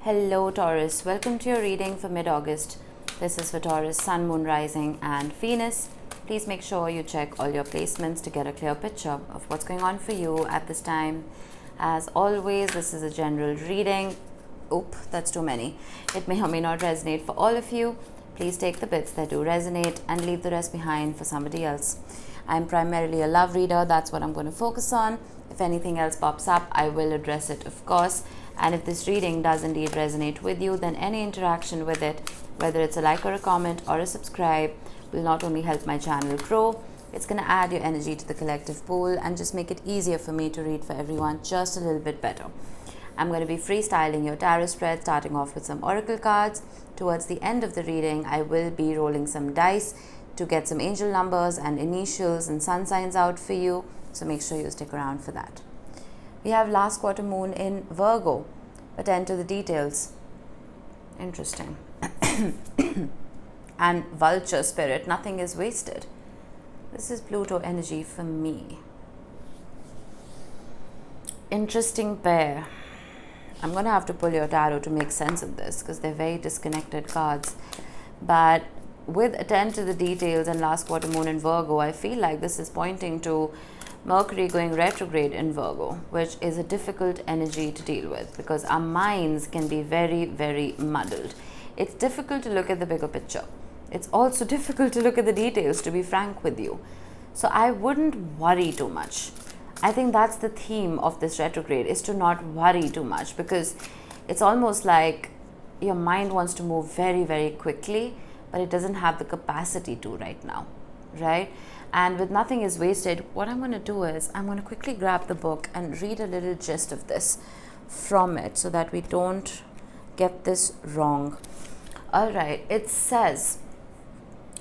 Hello Taurus, welcome to your reading for mid-August. This is for Taurus, Sun, Moon, Rising and Venus. Please make sure you check all your placements to get a clear picture of what's going on for you at this time. As always, this is a general reading. Oop, that's too many. It may or may not resonate for all of you. Please take the bits that do resonate and leave the rest behind for somebody else. I'm primarily a love reader, that's what I'm going to focus on. If anything else pops up, I will address it, of course. And if this reading does indeed resonate with you, then any interaction with it, whether it's a like or a comment or a subscribe, will not only help my channel grow, it's going to add your energy to the collective pool and just make it easier for me to read for everyone just a little bit better. I'm going to be freestyling your tarot spread, starting off with some oracle cards. Towards the end of the reading, I will be rolling some dice to get some angel numbers and initials and sun signs out for you. So make sure you stick around for that. We have last quarter moon in Virgo. Attend to the details. Interesting. And vulture spirit, nothing is wasted. This is Pluto energy for me. Interesting pair. I'm going to have to pull your tarot to make sense of this because they're very disconnected cards. But with attend to the details and last quarter moon in Virgo, I feel like this is pointing to Mercury going retrograde in Virgo, which is a difficult energy to deal with because our minds can be very, very muddled. It's difficult to look at the bigger picture. It's also difficult to look at the details, to be frank with you. So I wouldn't worry too much. I think that's the theme of this retrograde, is to not worry too much, because it's almost like your mind wants to move very, very quickly, but it doesn't have the capacity to right now, right? And with nothing is wasted, what I'm going to do is I'm going to quickly grab the book and read a little gist of this from it so that we don't get this wrong. All right, it says,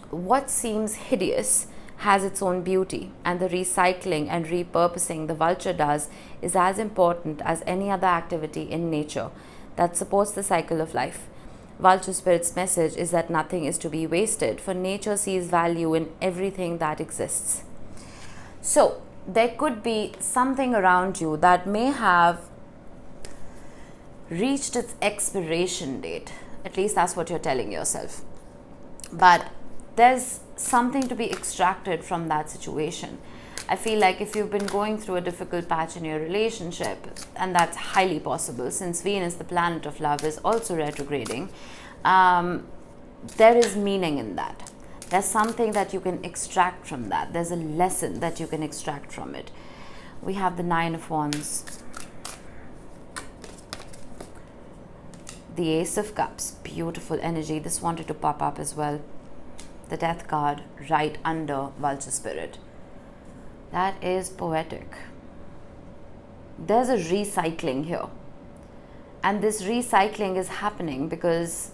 what seems hideous has its own beauty, and the recycling and repurposing the vulture does is as important as any other activity in nature that supports the cycle of life. Vulture Spirit's message is that nothing is to be wasted, for nature sees value in everything that exists. So, there could be something around you that may have reached its expiration date. At least that's what you're telling yourself. But there's something to be extracted from that situation. I feel like if you've been going through a difficult patch in your relationship, and that's highly possible since Venus, the planet of love, is also retrograding, there is meaning in that. There's something that you can extract from that. There's a lesson that you can extract from it. We have the Nine of Wands, the Ace of Cups, beautiful energy. This wanted to pop up as well. The Death card right under Vulture Spirit. That is poetic. There's a recycling here. And this recycling is happening because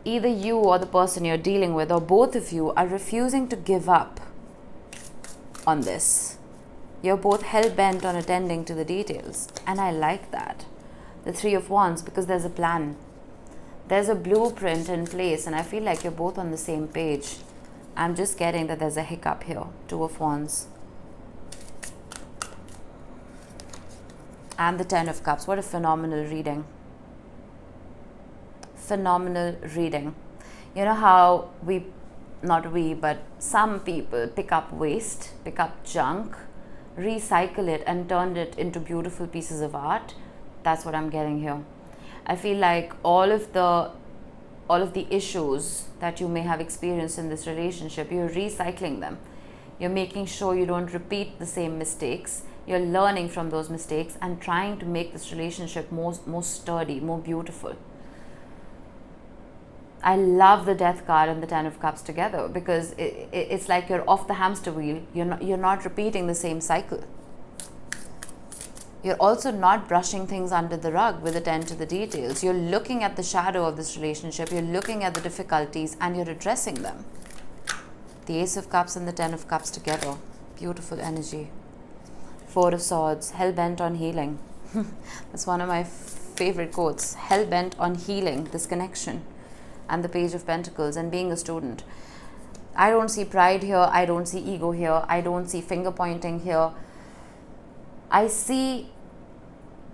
either you or the person you're dealing with, or both of you, are refusing to give up on this. You're both hell-bent on attending to the details. And I like that. The Three of Wands, because there's a plan. There's a blueprint in place, and I feel like you're both on the same page. I'm just getting that there's a hiccup here. Two of Wands. And the Ten of Cups. What a phenomenal reading. Phenomenal reading. You know how but some people pick up waste, pick up junk, recycle it and turn it into beautiful pieces of art. That's what I'm getting here. I feel like all of the issues that you may have experienced in this relationship, you're recycling them. You're making sure you don't repeat the same mistakes. You're learning from those mistakes and trying to make this relationship more sturdy, more beautiful. I love the Death card and the Ten of Cups together because it's like you're off the hamster wheel. You're not repeating the same cycle. You're also not brushing things under the rug with attend to the details. You're looking at the shadow of this relationship. You're looking at the difficulties and you're addressing them. The Ace of Cups and the Ten of Cups together. Beautiful energy. Four of Swords. Hell-bent on healing. That's one of my favorite quotes. Hell-bent on healing this connection. And the Page of Pentacles and being a student. I don't see pride here. I don't see ego here. I don't see finger pointing here. I see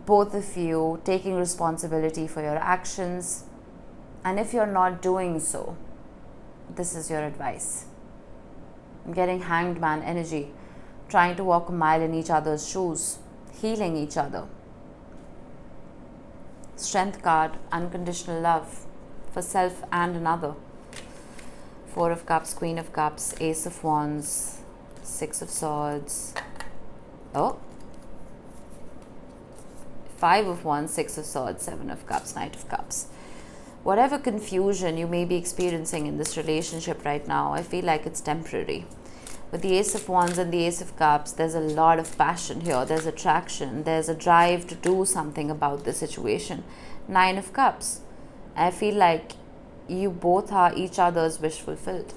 both of you taking responsibility for your actions. And if you're not doing so, this is your advice. I'm getting Hanged Man energy, trying to walk a mile in each other's shoes, healing each other. Strength card, unconditional love for self and another. Four of Cups, Queen of Cups, Ace of Wands, Six of Swords. Oh. Five of Wands, Six of Swords, Seven of Cups, Knight of Cups. Whatever confusion you may be experiencing in this relationship right now, I feel like it's temporary. With the Ace of Wands and the Ace of Cups, there's a lot of passion here. There's attraction. There's a drive to do something about the situation. Nine of Cups. I feel like you both are each other's wish fulfilled,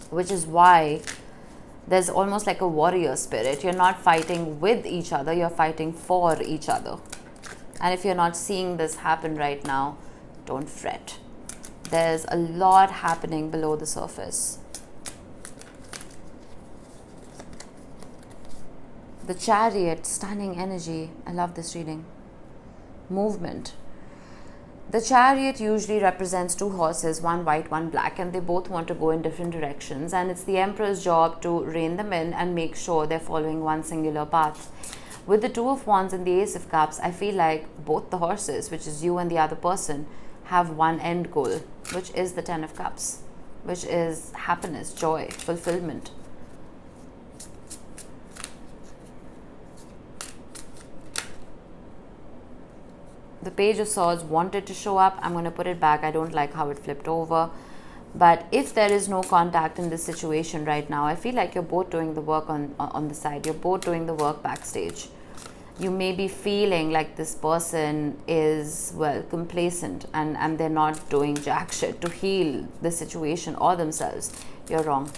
which is why there's almost like a warrior spirit. You're not fighting with each other, you're fighting for each other. And if you're not seeing this happen right now, don't fret. There's a lot happening below the surface. The Chariot, stunning energy. I love this reading. Movement. The Chariot usually represents two horses, one white, one black, and they both want to go in different directions. And it's the Emperor's job to rein them in and make sure they're following one singular path. With the Two of Wands and the Ace of Cups, I feel like both the horses, which is you and the other person, have one end goal, which is the Ten of Cups, which is happiness, joy, fulfillment. The Page of Swords wanted to show up. I'm going to put it back. I don't like how it flipped over. But if there is no contact in this situation right now, I feel like you're both doing the work on the side. You're both doing the work backstage. You may be feeling like this person is, well, complacent and they're not doing jack shit to heal the situation or themselves. You're wrong.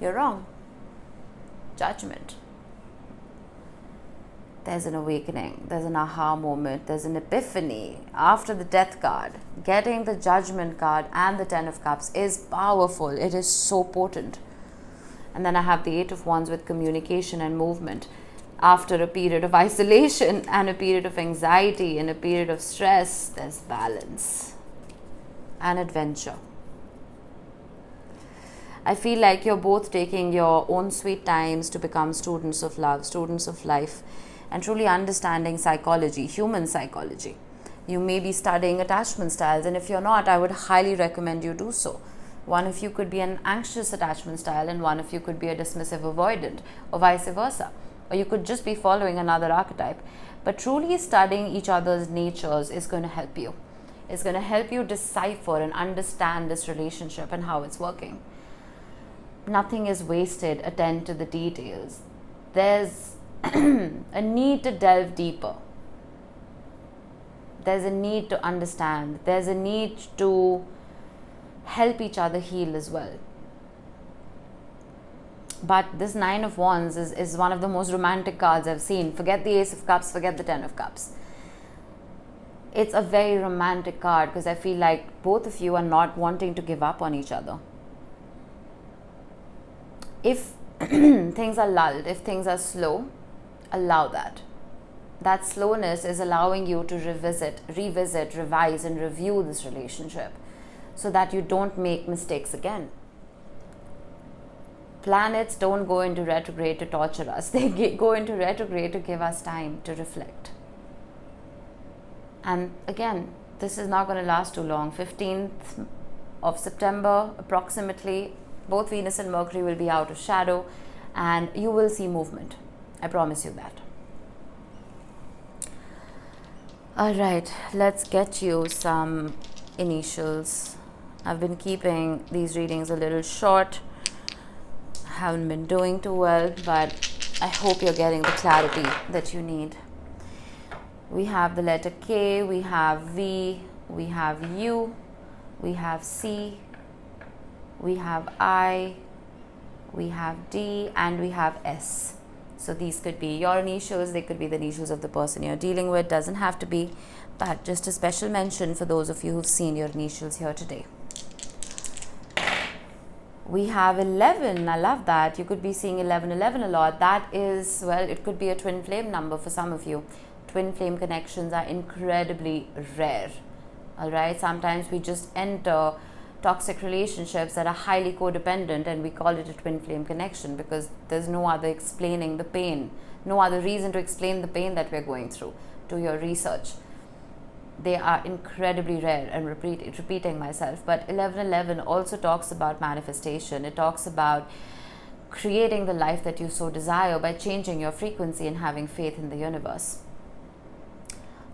You're wrong. Judgment. There's an awakening, there's an aha moment, there's an epiphany after the Death card. Getting the Judgment card and the Ten of Cups is powerful. It is so potent. And then I have the Eight of Wands with communication and movement. After a period of isolation and a period of anxiety and a period of stress, there's balance and adventure. I feel like you're both taking your own sweet times to become students of love, students of life, and truly understanding psychology, human psychology. You may be studying attachment styles, and if you're not, I would highly recommend you do so. One of you could be an anxious attachment style, and one of you could be a dismissive avoidant, or vice versa. Or you could just be following another archetype. But truly studying each other's natures is going to help you. It's going to help you decipher and understand this relationship and how it's working. Nothing is wasted. Attend to the details. There's a need to delve deeper. There's a need to understand. There's a need to help each other heal as well. But this Nine of Wands is one of the most romantic cards I've seen. Forget the Ace of Cups, forget the Ten of Cups. It's a very romantic card because I feel like both of you are not wanting to give up on each other. If things are lulled, if things are slow, allow that. That slowness is allowing you to revisit, revise and review this relationship so that you don't make mistakes again. Planets don't go into retrograde to torture us. They go into retrograde to give us time to reflect. And again, this is not going to last too long. 15th of September, approximately, both Venus and Mercury will be out of shadow and you will see movement. I promise you that. All right, let's get you some initials. I've been keeping these readings a little short. Haven't been doing too well, but I hope you're getting the clarity that you need. We have the letter K, we have V, we have U, we have C, we have I, we have D, and we have S. So these could be your initials, they could be the initials of the person you're dealing with, doesn't have to be, but just a special mention for those of you who've seen your initials here today. We have 11. I love that. You could be seeing 1111 a lot. That is, well, it could be a twin flame number for some of you. Twin flame connections are incredibly rare. All right. Sometimes we just enter toxic relationships that are highly codependent and we call it a twin flame connection because there's no other explaining the pain, no other reason to explain the pain that we're going through. Do your research. They are incredibly rare, and repeating myself, but 1111 also talks about manifestation. It talks about creating the life that you so desire by changing your frequency and having faith in the universe.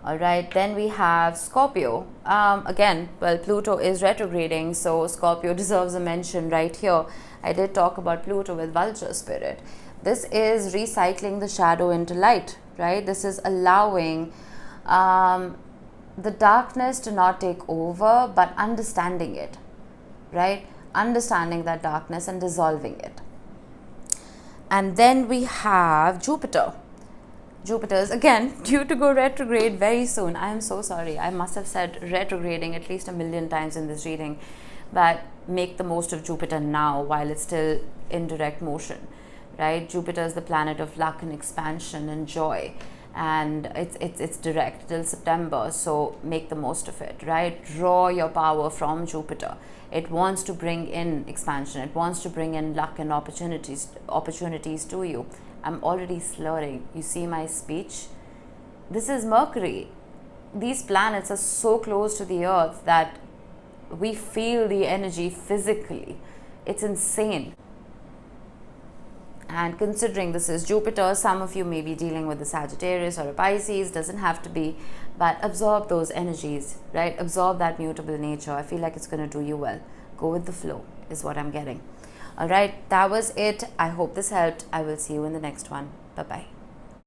All right, then we have Scorpio. Again, well, Pluto is retrograding, so Scorpio deserves a mention right here. I did talk about Pluto with Vulture Spirit. This is recycling the shadow into light, right? This is allowing the darkness to not take over, but understanding it, right? Understanding that darkness and dissolving it. And then we have Jupiter. Jupiter is again due to go retrograde very soon. I am so sorry. I must have said retrograding at least 1,000,000 times in this reading, but make the most of Jupiter now while it's still in direct motion, right? Jupiter is the planet of luck and expansion and joy. And it's direct till September, so make the most of it, right? Draw your power from Jupiter. It wants to bring in expansion. It wants to bring in luck and opportunities to you. I'm already slurring. You see my speech? This is Mercury. These planets are so close to the Earth that we feel the energy physically. It's insane. And considering this is Jupiter, some of you may be dealing with a Sagittarius or a Pisces, doesn't have to be, but absorb those energies, right? Absorb that mutable nature. I feel like it's going to do you well. Go with the flow is what I'm getting. All right, that was it. I hope this helped. I will see you in the next one. Bye-bye.